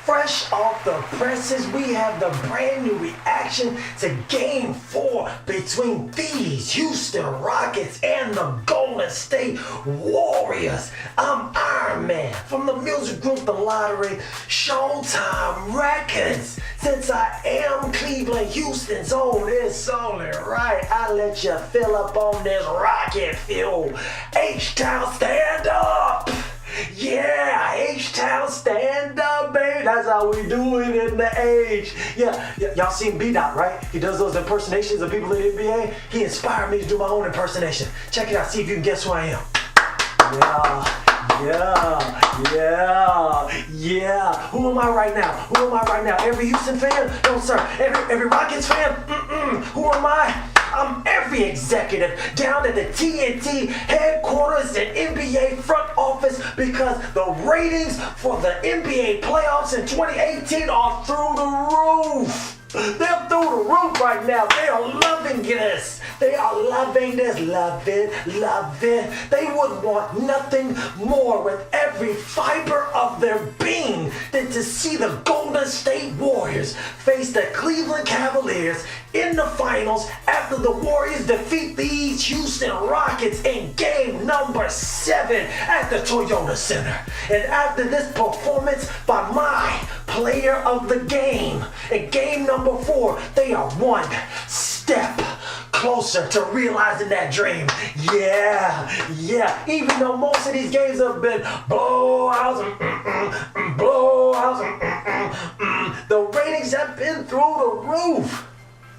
Fresh off the presses, we have the brand new reaction to Game 4 between these Houston Rockets and the Golden State Warriors. I'm Ironman from the music group theLottory, Showtime Records. Since I am Cleveland, Houston's own, it's only right I let you fill up on this rocket fuel. H-Town, stand up! Yeah, H-Town, stand up, baby. That's how we do it in the age. Yeah, y'all seen B-Dot, right? He does those impersonations of people in the NBA. He inspired me to do my own impersonation. Check it out, see if you can guess who I am. Yeah. Who am I right now? Every Houston fan? No, sir. Every Rockets fan? Who am I? I'm every executive down at the TNT headquarters and NBA front office because the ratings for the NBA playoffs in 2018 are through the roof. They're through the roof right now. They are loving this. They are loving this. Love it. They would want nothing more with every fiber of their being than to see the Golden State Warriors face the Cleveland Cavaliers in the finals after the Warriors defeat these Houston Rockets in game number 7 at the Toyota Center. And after this performance by my player of the game in game number 4, they are one step closer to realizing that dream. Yeah. Even though most of these games have been blowouts, the ratings have been through the roof.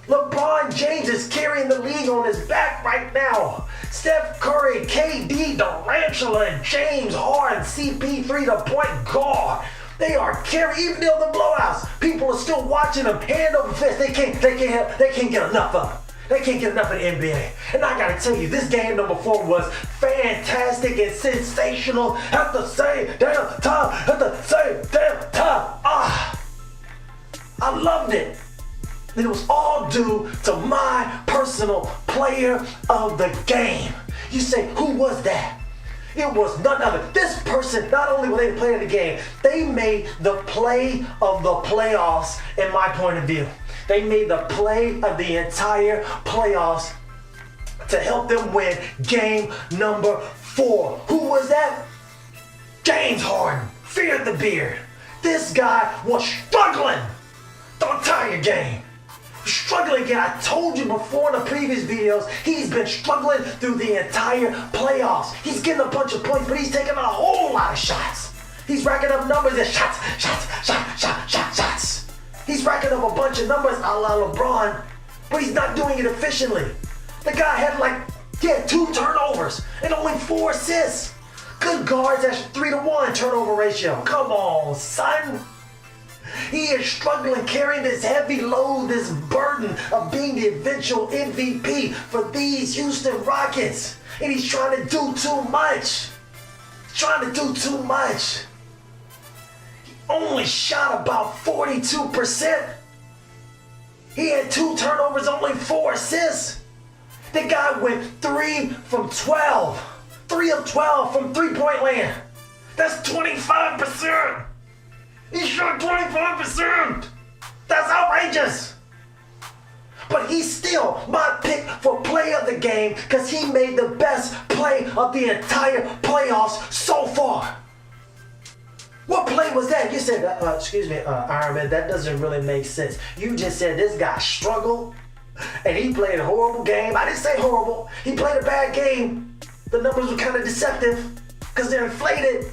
LeBron James is carrying the league on his back right now. Steph Curry, KD, Durant, and James Harden, CP3, the point guard. They are carrying, even though the blowouts, people are still watching them hand over fist. They can't get enough of it. They can't get enough of the NBA. And I gotta tell you, this game number 4 was fantastic and sensational at the same damn time. I loved it. And it was all due to my personal player of the game. You say, who was that? It was none other. This person, not only were they the player of the game, they made the play of the playoffs in my point of view. They made the play of the entire playoffs to help them win game number 4. Who was that? James Harden. Feared the beard. This guy was struggling the entire game. Struggling again. I told you before in the previous videos, he's been struggling through the entire playoffs. He's getting a bunch of points, but he's taking a whole lot of shots. He's racking up numbers and shots. He's racking up a bunch of numbers a la LeBron, but he's not doing it efficiently. The guy had 2 turnovers and only 4 assists. Good guards, that's 3-to-1 turnover ratio. Come on, son. He is struggling carrying this heavy load, this burden of being the eventual MVP for these Houston Rockets. And he's trying to do too much. He only shot about 42%. He had 2 turnovers, only 4 assists. The guy went 3 from 12. 3 of 12 from three-point land. That's 25%. He shot 25%! That's outrageous! But he's still my pick for play of the game because he made the best play of the entire playoffs so far. What play was that? You said, excuse me, Ironman, that doesn't really make sense. You just said this guy struggled and he played a horrible game. I didn't say horrible. He played a bad game. The numbers were kind of deceptive because they're inflated.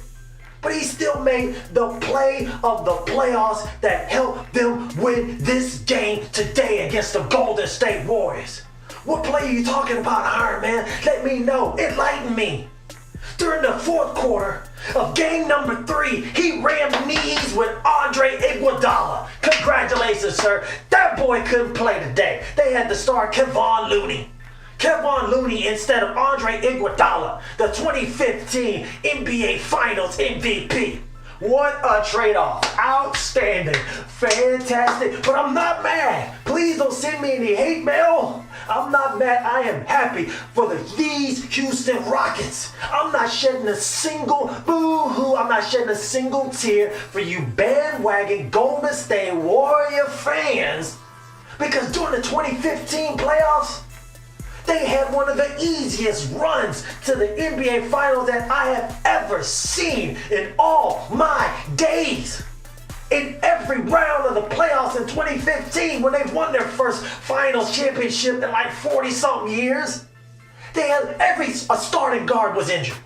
But he still made the play of the playoffs that helped them win this game today against the Golden State Warriors. What play are you talking about, Iron Man? Let me know. Enlighten me. During the 4th quarter of game number 3, he rammed knees with Andre Iguodala. Congratulations, sir. That boy couldn't play today. They had to start Kevon Looney instead of Andre Iguodala, the 2015 NBA Finals MVP. What a trade-off. Outstanding. Fantastic. But I'm not mad. Please don't send me any hate mail. I'm not mad. I am happy for these Houston Rockets. I'm not shedding a single boo-hoo. I'm not shedding a single tear for you bandwagon Golden State Warrior fans. Because during the 2015 playoffs, they had one of the easiest runs to the NBA Finals that I have ever seen in all my days. In every round of the playoffs in 2015, when they won their first Finals championship in like 40-something years, they had a starting guard was injured.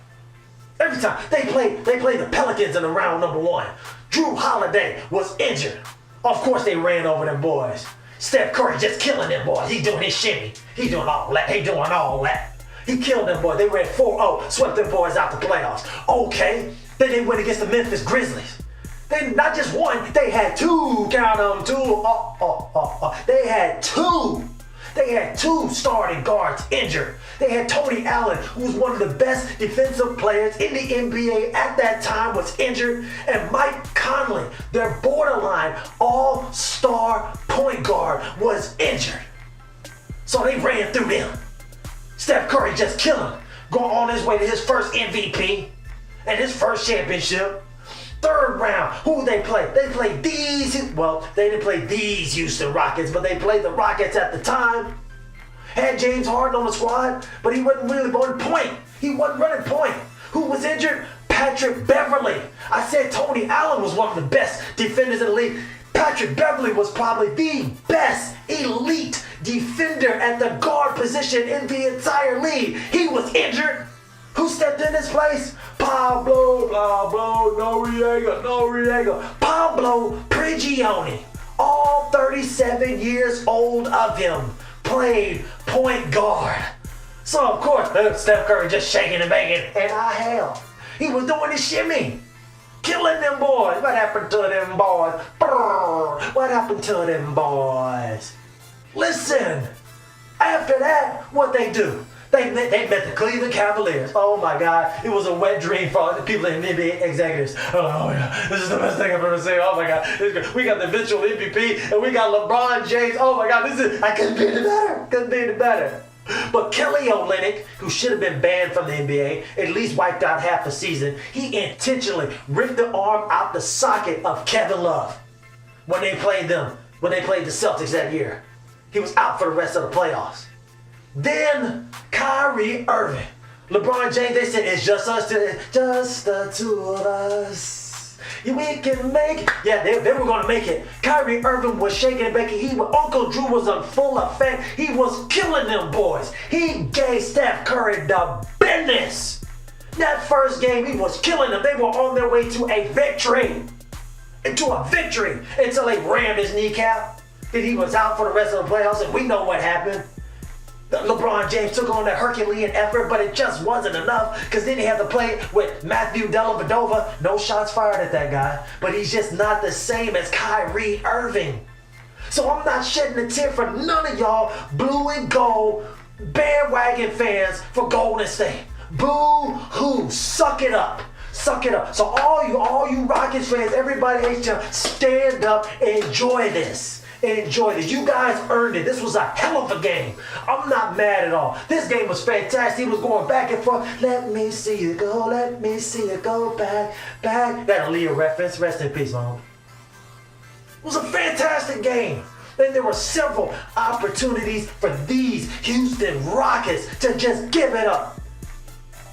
Every time they played the Pelicans in the round number 1. Drew Holiday was injured. Of course, they ran over them boys. Steph Curry just killing them boys. He doing his shimmy. He doing all that. He killed them boys. They ran 4-0, swept them boys out the playoffs. Okay, then they went against the Memphis Grizzlies. They not just one, they had two. Count them, two. They had two. They had two starting guards injured. They had Tony Allen, who was one of the best defensive players in the NBA at that time, was injured. And Mike Conley, their borderline all-star point guard, was injured. So they ran through them. Steph Curry just killing, going on his way to his first MVP and his first championship. Third round, who they play? They played they didn't play these Houston Rockets, but they played the Rockets at the time. Had James Harden on the squad, but he wasn't really running point. He wasn't running point. Who was injured? Patrick Beverley. I said Tony Allen was one of the best defenders in the league. Patrick Beverley was probably the best elite defender at the guard position in the entire league. He was injured. Who stepped in his place? Pablo Noriega. Pablo Prigioni. All 37 years old of him played point guard. So of course, Steph Curry just shaking and banging, and he was doing his shimmy. Killing them boys. What happened to them boys? What happened to them boys? Listen, after that, what they do? They met the Cleveland Cavaliers. Oh my God, it was a wet dream for the people in NBA executives. Oh yeah, this is the best thing I've ever seen. Oh my God, we got the eventual MVP and we got LeBron James. Oh my God, I couldn't be any better. But Kelly Olynyk, who should have been banned from the NBA, at least wiped out half the season, he intentionally ripped the arm out the socket of Kevin Love when they played the Celtics that year. He was out for the rest of the playoffs. Then Kyrie Irving. LeBron James, they said, it's just the two of us. We can make it. Yeah, they were going to make it. Kyrie Irving was shaking and baking. Uncle Drew was in full effect. He was killing them boys. He gave Steph Curry the business. That first game, he was killing them. They were on their way to a victory. Until they rammed his kneecap. Then he was out for the rest of the playoffs, and we know what happened. LeBron James took on that Herculean effort, but it just wasn't enough because then he had to play with Matthew Dellavedova. No shots fired at that guy, but he's just not the same as Kyrie Irving. So I'm not shedding a tear for none of y'all blue and gold bandwagon fans for Golden State. Boo-hoo. Suck it up. So all you Rockets fans, everybody, stand up, enjoy this. You guys earned it. This was a hell of a game. I'm not mad at all. This game was fantastic. He was going back and forth. Let me see you go back. That Aaliyah reference. Rest in peace, Mom. It was a fantastic game. Then there were several opportunities for these Houston Rockets to just give it up.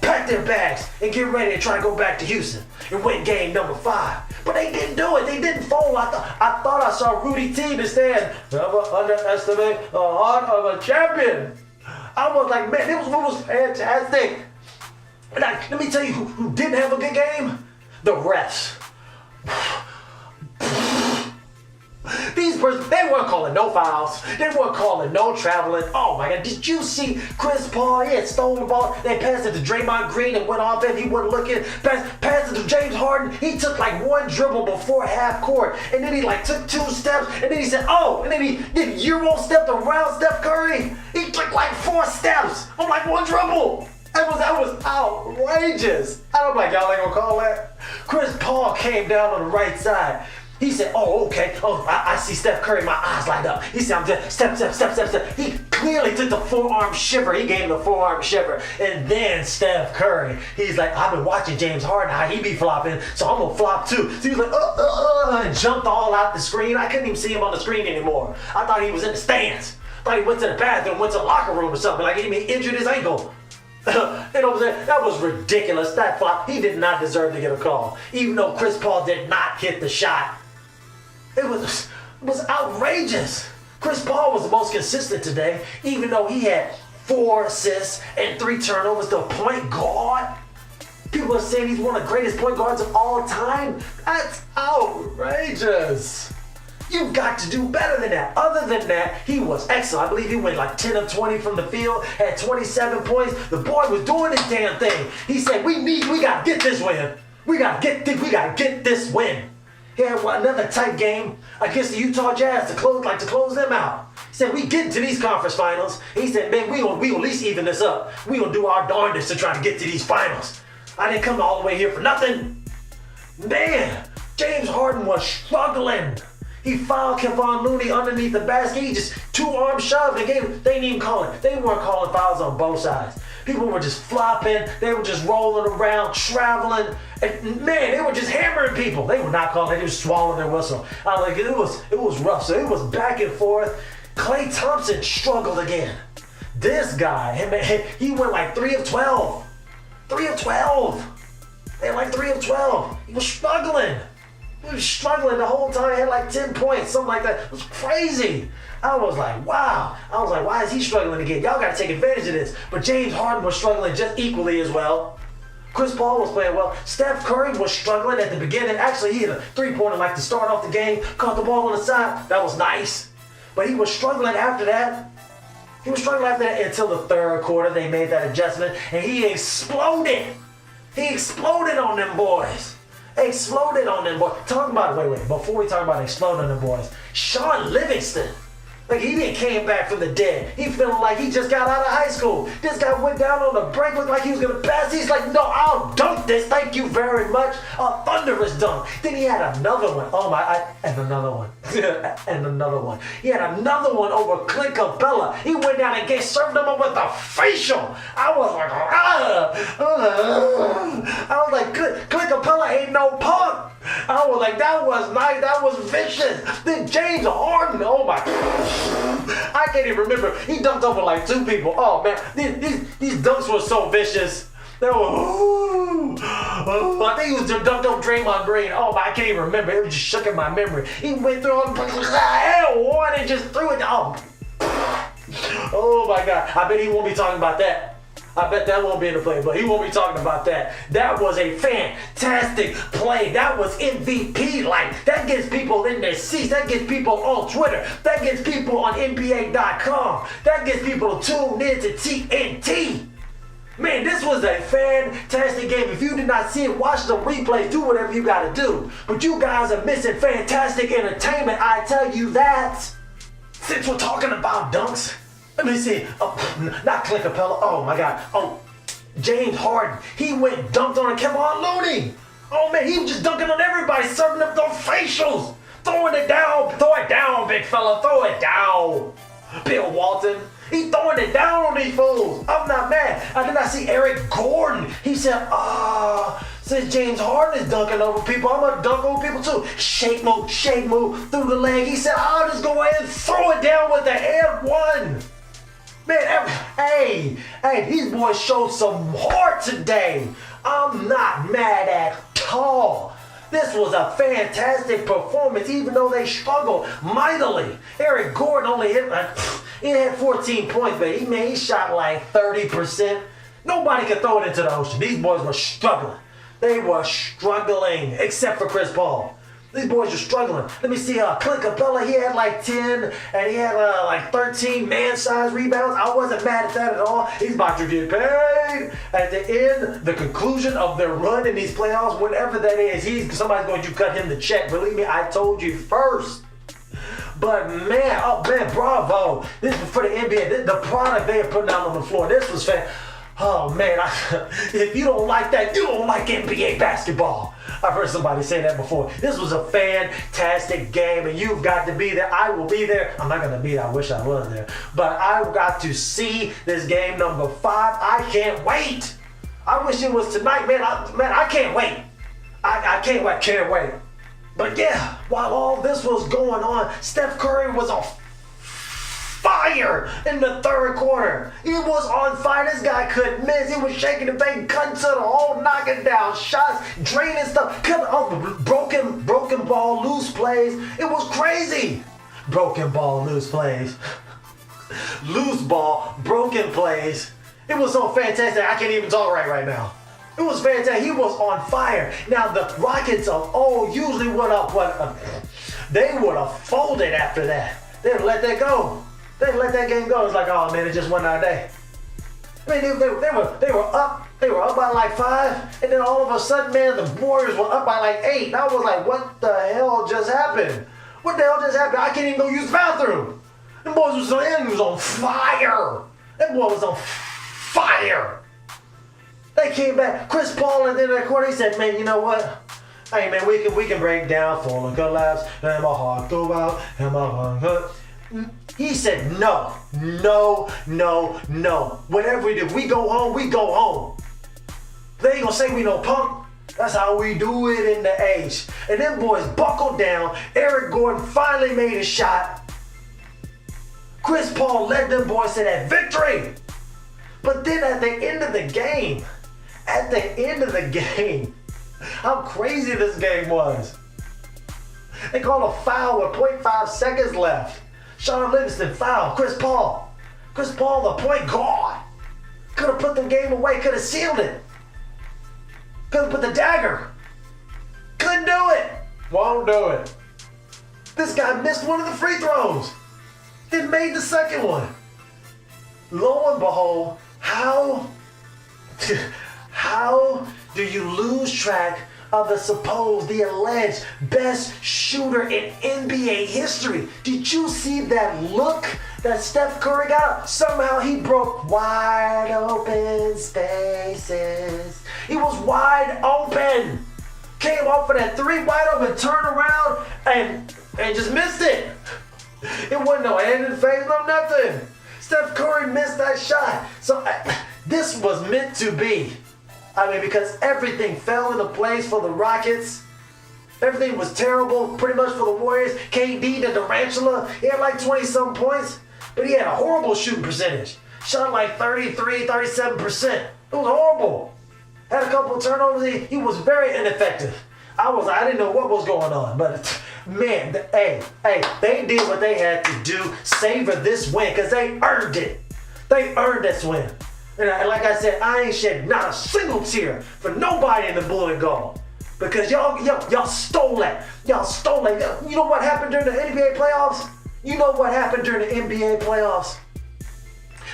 Pack their bags and get ready to try to go back to Houston and win game number 5. But they didn't do it. They didn't fold. I thought I saw Rudy T instead. Never underestimate the heart of a champion. I was like, man, it was fantastic. And let me tell you who didn't have a good game? The refs. These persons, they weren't calling no fouls. They weren't calling no traveling. Oh my God, did you see Chris Paul? He had stolen the ball. They passed it to Draymond Green and went off it. He wasn't looking. Passed it to James Harden. He took like one dribble before half court. And then he took 2 steps. And then he said, oh. And then he did Euro stepped around Steph Curry. He took like 4 steps on like one dribble. That was outrageous. I'm like, y'all ain't gonna call that? Chris Paul came down on the right side. He said, oh, okay. Oh, I see Steph Curry. My eyes light up. He said, I'm just step. He clearly took the forearm shiver. He gave him the forearm shiver. And then Steph Curry, he's like, I've been watching James Harden, how he be flopping, so I'm going to flop too. So he was like, and jumped all out the screen. I couldn't even see him on the screen anymore. I thought he was in the stands. I thought he went to the bathroom, went to the locker room or something. Like he injured his ankle. You know what I'm saying? That was ridiculous. That flop, he did not deserve to get a call. Even though Chris Paul did not hit the shot. It was outrageous. Chris Paul was the most consistent today, even though he had 4 assists and 3 turnovers. The point guard. People are saying he's one of the greatest point guards of all time. That's outrageous. You've got to do better than that. Other than that, he was excellent. I believe he went like 10 of 20 from the field, had 27 points. The boy was doing his damn thing. He said, we gotta get this win. We gotta get this win. He had another tight game against the Utah Jazz to close them out. He said, we get to these conference finals. He said, man, we gonna at least even this up. We gonna do our darndest to try to get to these finals. I didn't come all the way here for nothing. Man, James Harden was struggling. He fouled Kevon Looney underneath the basket. He just 2-arm shoved the game. They didn't even call it. They weren't calling fouls on both sides. People were just flopping. They were just rolling around, traveling. And man, they were just hammering people. They were not calling it. They were swallowing their whistle. I was like, it was rough. So it was back and forth. Klay Thompson struggled again. This guy, he went like 3 of 12. 3 of 12. They had like 3 of 12. He was struggling. He was struggling the whole time. He had like 10 points, something like that. It was crazy. I was like, wow. I was like, why is he struggling again? Y'all got to take advantage of this. But James Harden was struggling just equally as well. Chris Paul was playing well. Steph Curry was struggling at the beginning. Actually, he hit a 3-pointer like to start off the game. Caught the ball on the side. That was nice. But he was struggling after that. He was struggling after that until the 3rd quarter. They made that adjustment. And he exploded. He exploded on them boys. Exploded on them boys. Talk about it. Wait. Before we talk about exploding on them boys. Sean Livingston. Like he didn't came back from the dead. He feeling like he just got out of high school. This guy went down on the break, looked like he was gonna pass. He's like, no, I'll dunk this. Thank you very much. A thunderous dunk. Then he had another one. Oh my, and another one. And another one. He had another one over Clint Capella. He went down and served him up with a facial. I was like, Clint Capella ain't no punk. I was like, that was nice, that was vicious. Then James Harden, oh my, I can't even remember. He dunked over like 2 people. Oh man, these dunks were so vicious. They were, I think he was dunked over Draymond Green. Oh my, I can't even remember. It was just shook in my memory. He went through one and just threw it. Oh my God, I bet he won't be talking about that. I bet that won't be in the play, but he won't be talking about that. That was a fantastic play. That was MVP-like. That gets people in their seats. That gets people on Twitter. That gets people on NBA.com. That gets people tuned in to TNT. Man, this was a fantastic game. If you did not see it, watch the replay. Do whatever you got to do. But you guys are missing fantastic entertainment. I tell you that. Since we're talking about dunks, let me see. Oh, not Clint Capella. Oh my God. Oh, James Harden. He went dunked on Kevon Looney. Oh man, he was just dunking on everybody, serving up those facials, throwing it down. Throw it down, big fella. Throw it down. Bill Walton. He throwing it down on these fools. I'm not mad. I did not see Eric Gordon. He said, since James Harden is dunking over people, I'm going to dunk over people too. Shake move through the leg. He said, I'll just go ahead and throw it down with the air one. Man, hey, these boys showed some heart today. I'm not mad at all. This was a fantastic performance, even though they struggled mightily. Eric Gordon only he had 14 points, but he shot like 30%. Nobody could throw it into the ocean. These boys were struggling. They were struggling, except for Chris Paul. These boys are struggling. Let me see. Clint Capella, he had like 10, and he had like 13 man-sized rebounds. I wasn't mad at that at all. He's about to get paid. At the end, the conclusion of their run in these playoffs, whatever that is, somebody's going to cut him the check. Believe me, I told you first. But man, bravo. This is for the NBA. The product they are putting out on the floor. This was fantastic. Oh man, if you don't like that, you don't like NBA basketball. I've heard somebody say that before. This was a fantastic game and you've got to be there. I will be there. I'm not going to be there. I wish I was there. But I've got to see this game number 5. I can't wait. I wish it was tonight, man. I can't wait. I can't wait. But yeah, while all this was going on, Steph Curry was on fire in the third quarter. He was on fire. This guy couldn't miss. He was shaking the bait, cutting to the hole, knocking down shots, draining stuff, cutting off broken ball, loose plays. It was crazy. Broken ball, loose plays. Loose ball, broken plays. It was so fantastic. I can't even talk right now. It was fantastic. He was on fire. Now the Rockets of old usually they would have folded after that. They'd let that go. They let that game go. It's like, oh man, it just went our day. I mean, they were up by like 5, and then all of a sudden, man, the Warriors were up by like 8. And I was like, what the hell just happened? What the hell just happened? I can't even go use the bathroom. Them boys was on fire. That boy was on fire. They came back. Chris Paul at the end of that quarter, he said, man, you know what? Hey man, we can break down, fall and collapse, and my heart go out, and my heart hurt. He said, no. Whatever we do, we go home. They ain't gonna say we no punk. That's how we do it in the age. And them boys buckled down. Eric Gordon finally made a shot. Chris Paul led them boys to that victory. But then at the end of the game, how crazy this game was. They called a foul with 0.5 seconds left. Sean Livingston foul. Chris Paul, the point guard. Could have put the game away. Could have sealed it. Could have put the dagger. Couldn't do it. Won't do it. This guy missed one of the free throws. Then made the second one. Lo and behold, how do you lose track of the alleged best shooter in NBA history? Did you see that look that Steph Curry got? Somehow he broke wide open spaces. He was wide open. Came off of that 3 wide open, turned around and just missed it. It wasn't no hand in face, no nothing. Steph Curry missed that shot. So this was meant to be. I mean, because everything fell into place for the Rockets. Everything was terrible, pretty much for the Warriors. KD, the tarantula, he had like 20-something points, but he had a horrible shooting percentage. Shot like 33, 37%. It was horrible. Had a couple of turnovers. He was very ineffective. I didn't know what was going on, but man, they did what they had to do, savor this win, because they earned it. They earned this win. And like I said, I ain't shed not a single tear for nobody in the blue and gold. Because y'all stole that. Y'all stole that. You know what happened during the NBA playoffs?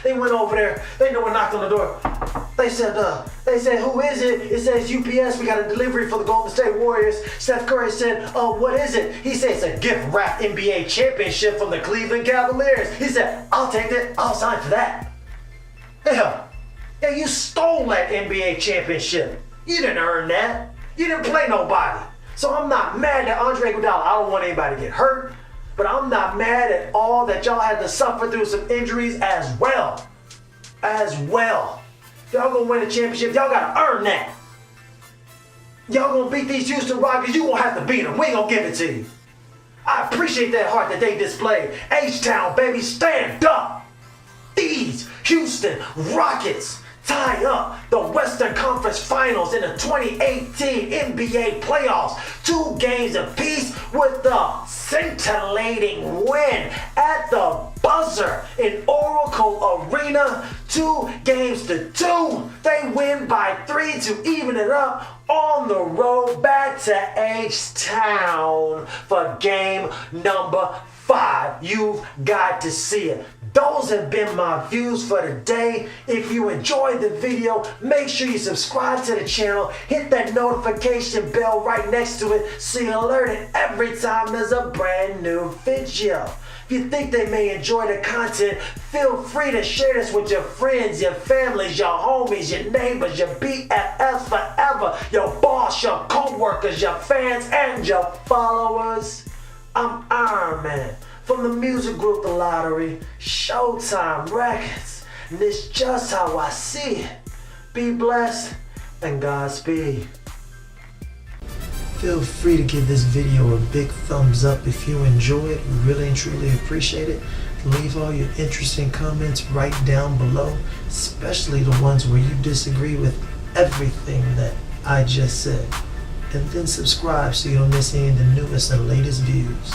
They went over there. They know what knocked on the door. They said, who is it? It says UPS. We got a delivery for the Golden State Warriors. Steph Curry said, what is it? He said it's a gift wrapped NBA championship from the Cleveland Cavaliers. He said, I'll take that. I'll sign for that. Yeah, you stole that NBA championship. You didn't earn that. You didn't play nobody. So I'm not mad at Andre Iguodala. I don't want anybody to get hurt. But I'm not mad at all that y'all had to suffer through some injuries as well. Y'all gonna win a championship. Y'all gotta earn that. Y'all gonna beat these Houston Rockets. You gonna have to beat them. We ain't gonna give it to you. I appreciate that heart that they displayed. H-Town, baby, stand up. These Houston Rockets tie up the Western Conference Finals in the 2018 NBA playoffs. 2 games apiece with the scintillating win at the buzzer in Oracle Arena. 2-2. They win by 3 to even it up on the road back to H-Town for game number 5. You've got to see it. Those have been my views for today. If you enjoyed the video, make sure you subscribe to the channel. Hit that notification bell right next to it so you're alerted every time there's a brand new video. If If you think they may enjoy the content, feel free to share this with your friends, your families, your homies, your neighbors, your BFFs forever, your boss, your co-workers, your fans, and your followers. I'm Ironman from the music group The Lottery, Showtime Records, and this just how I see it. Be blessed and Godspeed. Feel free to give this video a big thumbs up if you enjoy it. We really and truly appreciate it. Leave all your interesting comments right down below, especially the ones where you disagree with everything that I just said. And then subscribe so you don't miss any of the newest and latest views.